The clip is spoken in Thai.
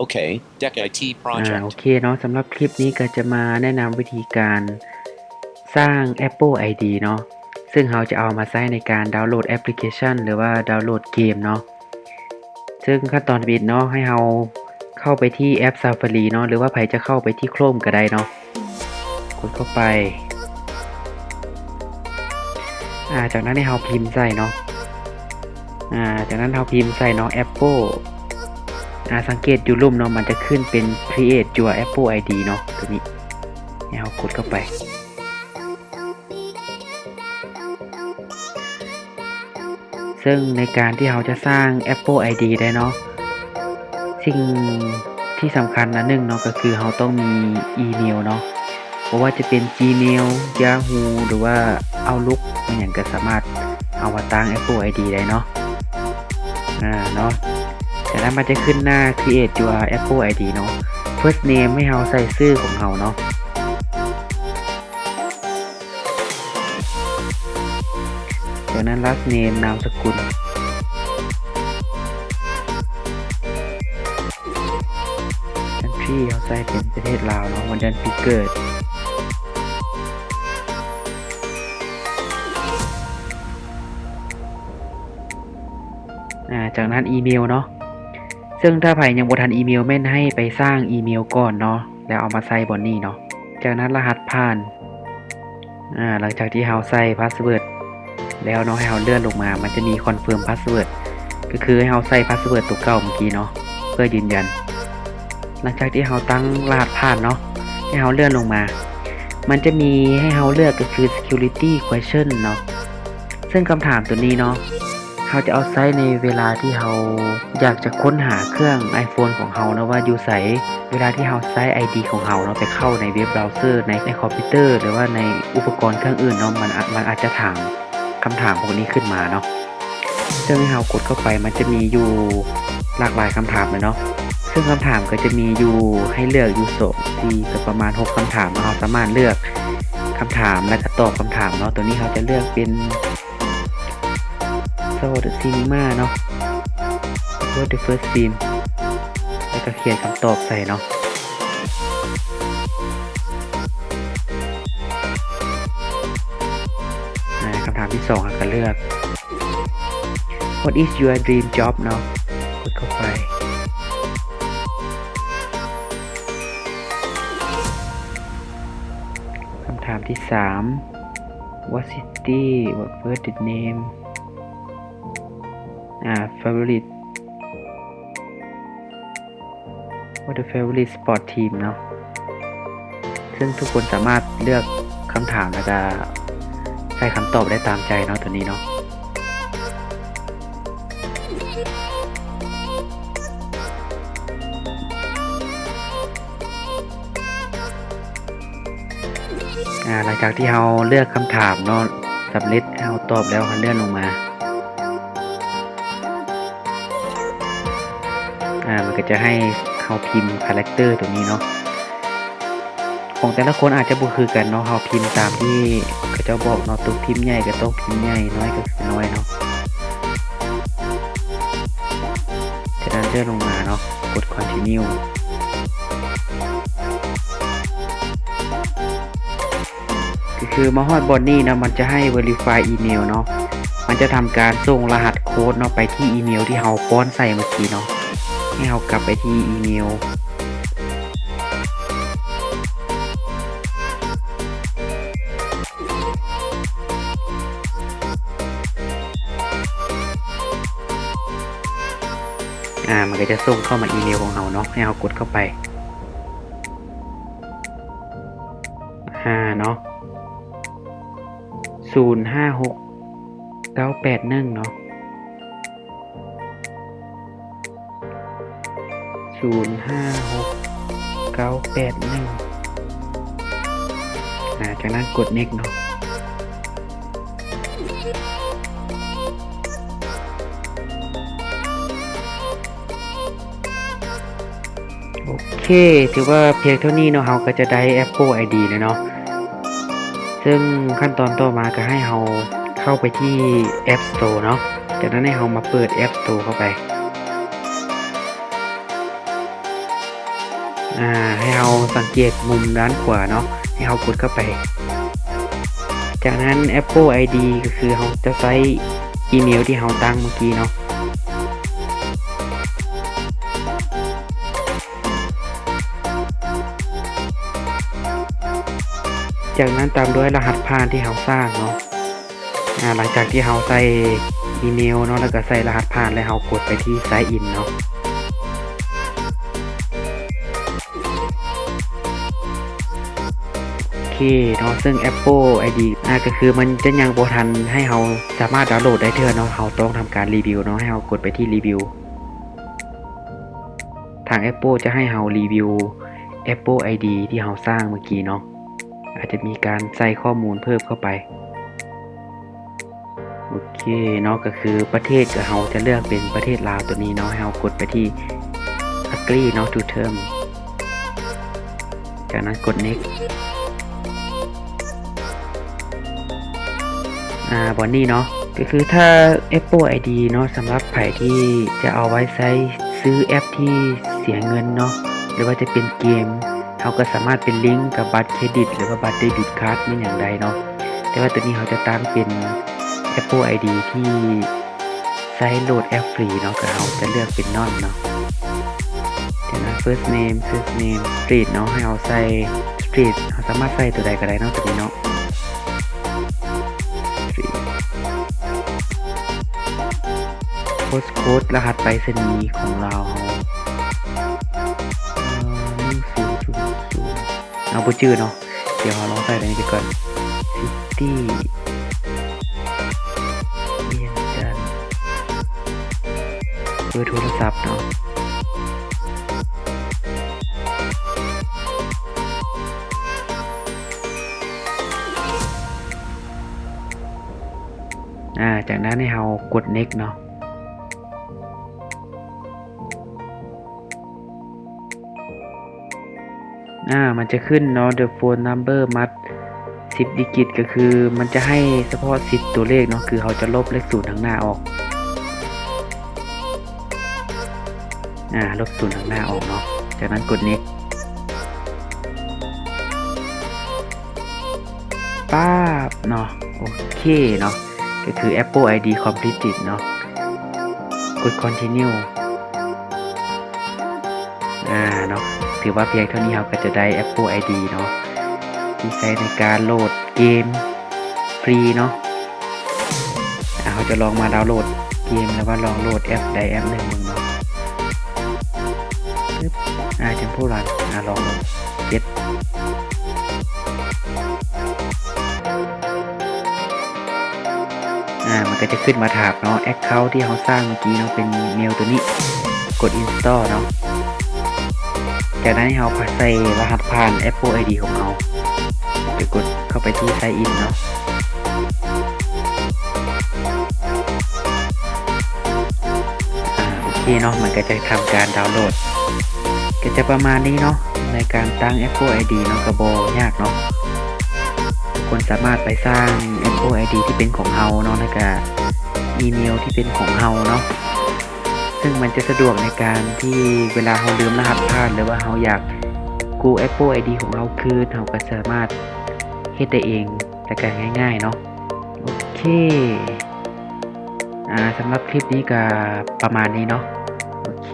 Okay, Deck IT โอ project. เคเนาะสำหรับคลิปนี้ก็จะมาแนะนำวิธีการสร้าง Apple ID เนาะซึ่งเราจะเอามาใช้ในการดาวน์โหลดแอปพลิเคชันหรือว่าดาวน์โหลดเกมเนาะซึ่งขั้นตอนบิดเนาะให้เราเข้าไปที่แอป Safari เนาะหรือว่าใครจะเข้าไปที่ Chrome ก็ได้เนาะกดเข้าไปจากนั้นให้เราพิมพ์ใส่เนาะจากนั้นเราพิมพ์ใส่เนาะ Apple สังเกตอยู่ลุ่มเนาะมันจะขึ้นเป็น create your Apple ID เนาะตัวนี้ให้เรากดเข้าไปซึ่งในการที่เราจะสร้าง Apple ID ได้เนาะสิ่งที่สำคัญนะหนึ่งเนาะก็คือเราต้องมีอีเมลเนาะเพราะว่าจะเป็น Gmail Yahoo หรือว่า Outlook มันอย่างก็สามารถเอามาตั้ง Apple ID ได้เนาะเนาะจากนั้นมันจะขึ้นหน้า create your Apple ID เนาะ first name ให้เราใส่ชื่อของเราเนาะจากนั้น last name นามสกุล country เราใส่เป็นประเทศลาวเนาะวันเดือนปีเกิดจากนั้นอีเมลเนาะซึ่งถ้าใครยังบ่ทันอีเมลแม่นให้ไปสร้างอีเมลก่อนเนาะแล้วเอามาใส่บนนี้เนาะจากนั้นรหัสผ่านหลังจากที่เราใส่พาสเวิร์ดแล้วเนาะให้เราเลื่อนลงมามันจะมีคอนเฟิร์มพาสเวิร์ดก็คือให้เราใส่พาสเวิร์ดตัวเก่าเมื่อกี้เนาะเพื่อยืนยันหลังจากที่เราตั้งรหัสผ่านเนาะให้เราเลื่อนลงมามันจะมีให้เราเลือกก็คือ security question เนาะซึ่งคำถามตัวนี้เนาะเราจะเอาใช้ในเวลาที่เราอยากจะค้นหาเครื่อง iPhone ของเรานะว่าอยู่ไสเวลาที่เราใช้ ID ของเราเนาะไปเข้าในเว็บเบราว์เซอร์ในคอมพิวเตอร์หรือว่าในอุปกรณ์เครื่องอื่นเนาะมันอาจจะถามคำถามพวกนี้ขึ้นมาเนาะซึ่งให้เรากดเข้าไปมันจะมีอยู่หลากหลายคำถามเลยเนาะซึ่งคำถามก็จะมีอยู่ให้เลือกอยู่ที่ประมาณ6คำถามเราสามารถเลือกคำถามและก็ตอบคำถามเนาะตัวนี้เราจะเลือกเป็นSaw the cinema เนาะ What the first film แล้วก็เขียนคำตอบใส่เนาะคำถามที่2ก็เลือก What is your dream job เนาะกดเข้าไปคำถามที่3 What city What birthday name favorite What the favorite sport team เนาะซึ่งทุกคนสามารถเลือกคำถามแล้วก็ใส่คำตอบได้ตามใจเนาะตัวนี้เนาะหลังจากที่เราเลือกคำถามเนาะสำเร็จเราตอบแล้วเราเลื่อนลงมามันก็จะให้เราพิมพ์คาแรคเตอร์ตัวนี้เนาะของแต่ละคนอาจจะบ่คือกันเนาะเราพิมพ์ตามที่เขาเจ้าบอกเนาะตัวพิมพ์ใหญ่ก็ต้องพิมพ์ใหญ่น้อยก็คือน้อยเนาะจากนั้นเลื่อนลงมาเนาะกด continue ก็คือมาฮอดบอนนี้นะมันจะให้ verify อีเมลเนาะมันจะทำการส่งรหัสโค้ดเนาะไปที่อีเมลที่เราป้อนใส่เมื่อกี้เนาะให้เรากลับไปที่อีเมลมันก็จะส่งเข้ามาอีเมลของเราเนาะให้เรากดเข้าไปเนาะ056981เนาะ056981จากนั้นกด next เนาะโอเคถือว่าเพียงเท่านี้เนาะเราก็จะได้ Apple ID แล้วเนาะซึ่งขั้นตอนต่อมาก็ให้เราเข้าไปที่ App Store เนาะจากนั้นให้เรามาเปิด App Store เข้าไป ให้เราสังเกตมุมด้านขวาเนาะให้เรากดเข้าไปจากนั้น Apple ID ก็คือเราจะใช้อีเมลที่เราตั้งเมื่อกี้เนาะจากนั้นตามด้วยรหัสผ่านที่เราสร้างเนาะหลังจากที่เราใส่อีเมลเนาะแล้วก็ใส่รหัสผ่านแล้วเรากดไปที่ Sign In เนาะโอเคเนาะซึ่ง Apple ID ก็คือมันจะยังบ่ทันให้เราสามารถดาวน์โหลดได้เทื่อเนาะเราต้องทำการรีวิวเนาะให้เรากดไปที่รีวิวทาง Apple จะให้เรารีวิว Apple ID ที่เราสร้างเมื่อกี้เนาะอาจจะมีการใส่ข้อมูลเพิ่มเข้าไปโอเคเนาะก็คือประเทศก็เราจะเลือกเป็นประเทศลาวตัวนี้เนาะให้เรากดไปที่ agree เนาะ to term จากนั้นกด next บอนนี่เนาะก็คือถ้า Apple ID เนาะสำหรับใครที่จะเอาไว้ใช้ซื้อแอปที่เสียเงินเนาะหรือว่าจะเป็นเกมเขาก็สามารถเป็นลิงก์กับบัตรเครดิตหรือว่าบัตรเดบิตการ์ดนี่อย่างใดเนาะแต่ว่าตัวนี้เขาจะตั้งเป็น Apple ID ที่ใช้โหลดแอปฟรีเนาะก็เราจะเลือกเป็น none เนาะเดี๋ยวนะ first name street เนาะให้เราใส่ street เราสามารถใส่ตัวใดก็ได้เนาะตัวนี้เนาะ street postcode รหัสไปรษณีย์ของเรา1000เอาบ่ชื่อเนาะเดี๋ยวเราลองใส่ตัวนี้ไปก่อน city เวียงจันทร์เบอร์โทรศัพท์เนาะจากนั้นให้เรากด next เนาะมันจะขึ้นเนาะ the phone number must 10 digit ก็คือมันจะให้เฉพาะ10ตัวเลขเนาะคือเขาจะลบเลข0ทางหน้าออกลบ0ทางหน้าออกเนาะจากนั้นกด next ป๊าบเนาะโอเคเนาะก็คือ Apple ID completed เนาะกด continue เนาะถือว่าเพียงเท่านี้เราก็จะได้ Apple ID เนาะที่ใช้ในการโหลดเกมฟรีเนาะเขาจะลองมาดาวน์โหลดเกมแล้วว่าลองโหลดแอปใดแอปหนึ่งมึงเนาะจำผู้รันลองเก็ตมันก็จะขึ้นมาถามเนาะ Account ที่เขาสร้างเมื่อกี้เนาะเป็นเมลตัวนี้กด install เนาะจากนั้นเราใส่รหัสผ่าน Apple ID ของเราไปกดเข้าไปที่ Sign In เนาะโอเคเนาะมันก็จะทำการดาวน์โหลดก็จะประมาณนี้เนาะในการตั้ง Apple ID เนาะก็บ่ยากเนาะทุกคนสามารถไปสร้าง Apple ID ที่เป็นของเราเนาะแล้วก็อีเมลที่เป็นของเราเนาะซึ่งมันจะสะดวกในการที่เวลาเราลืมรหัสผ่านหรือว่าเราอยากกู้ Apple ID ของเราคืนเราก็สามารถเฮ็ดได้เองแต่ก็ง่ายๆเนาะโอเคสำหรับคลิปนี้ก็ประมาณนี้เนาะโอเค